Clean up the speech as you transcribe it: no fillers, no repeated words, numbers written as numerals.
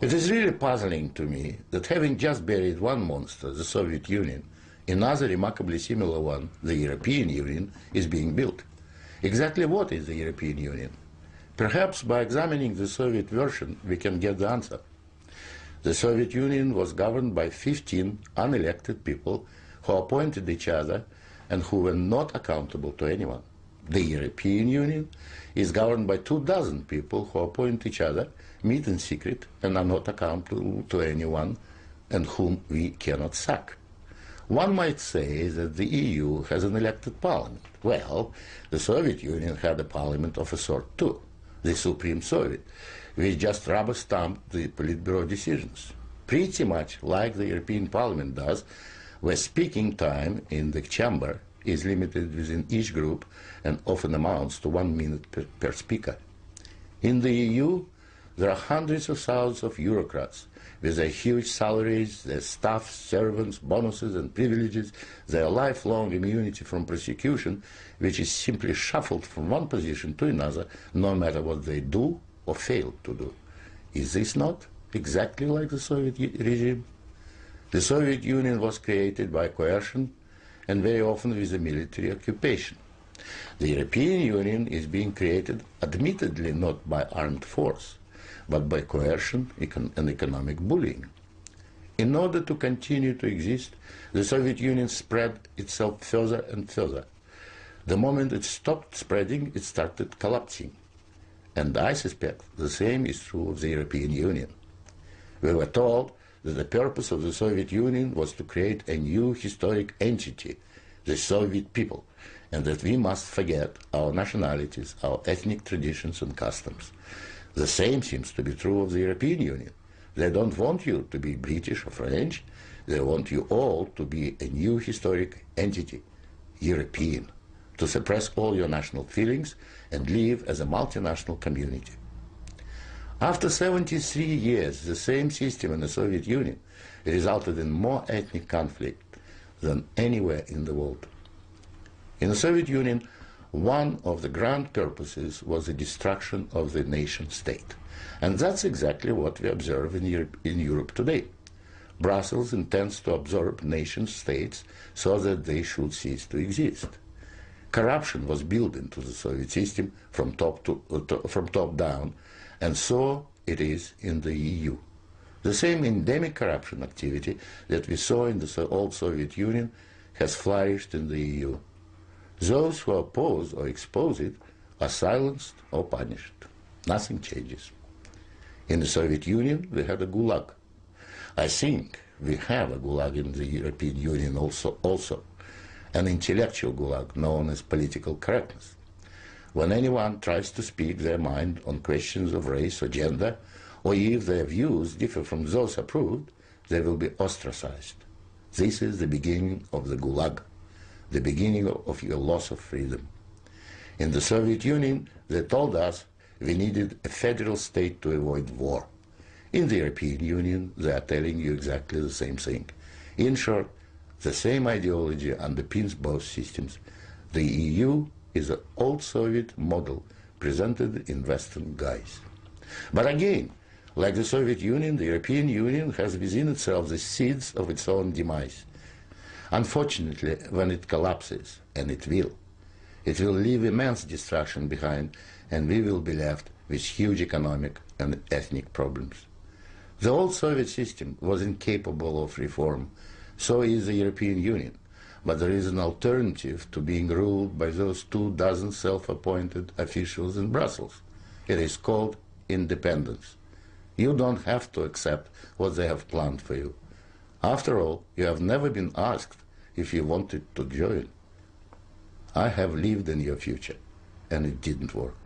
It is really puzzling to me that having just buried one monster, the Soviet Union, another remarkably similar one, the European Union, is being built. Exactly what is the European Union? Perhaps by examining the Soviet version we can get the answer. The Soviet Union was governed by 15 unelected people who appointed each other and who were not accountable to anyone. The European Union is governed by 24 people who appoint each other, meet in secret, and are not accountable to anyone, and whom we cannot sack. One might say that the EU has an elected parliament. Well, the Soviet Union had a parliament of a sort too, the Supreme Soviet, which just rubber-stamped the Politburo decisions, pretty much like the European Parliament does, where speaking time in the chamber is limited within each group and often amounts to 1 minute per speaker. In the EU, there are hundreds of thousands of bureaucrats with their huge salaries, their staff, servants, bonuses and privileges, their lifelong immunity from prosecution, which is simply shuffled from one position to another, no matter what they do or fail to do. Is this not exactly like the Soviet regime? The Soviet Union was created by coercion and very often with a military occupation. The European Union is being created admittedly not by armed force, but by coercion and economic bullying. In order to continue to exist, the Soviet Union spread itself further and further. The moment it stopped spreading, it started collapsing. And I suspect the same is true of the European Union. We were told that the purpose of the Soviet Union was to create a new historic entity, the Soviet people, and that we must forget our nationalities, our ethnic traditions and customs. The same seems to be true of the European Union. They don't want you to be British or French. They want you all to be a new historic entity, European, to suppress all your national feelings and live as a multinational community. After 73 years, the same system in the Soviet Union resulted in more ethnic conflict than anywhere in the world. In the Soviet Union, one of the grand purposes was the destruction of the nation state. And that's exactly what we observe in Europe today. Brussels intends to absorb nation states so that they should cease to exist. Corruption was built into the Soviet system from top down, and so it is in the EU. The same endemic corruption activity that we saw in the old Soviet Union has flourished in the EU. Those who oppose or expose it are silenced or punished. Nothing changes. In the Soviet Union, we had a gulag. I think we have a gulag in the European Union also, an intellectual gulag known as political correctness. When anyone tries to speak their mind on questions of race or gender, or if their views differ from those approved, they will be ostracized. This is the beginning of the gulag, the beginning of your loss of freedom. In the Soviet Union, they told us we needed a federal state to avoid war. In the European Union, they are telling you exactly the same thing. In short, the same ideology underpins both systems. The EU is an old Soviet model presented in Western guise. But again, like the Soviet Union, the European Union has within itself the seeds of its own demise. Unfortunately, when it collapses, and it will leave immense destruction behind, and we will be left with huge economic and ethnic problems. The old Soviet system was incapable of reform, so is the European Union. But there is an alternative to being ruled by those 24 self-appointed officials in Brussels. It is called independence. You don't have to accept what they have planned for you. After all, you have never been asked if you wanted to join. I have lived in your future, and it didn't work.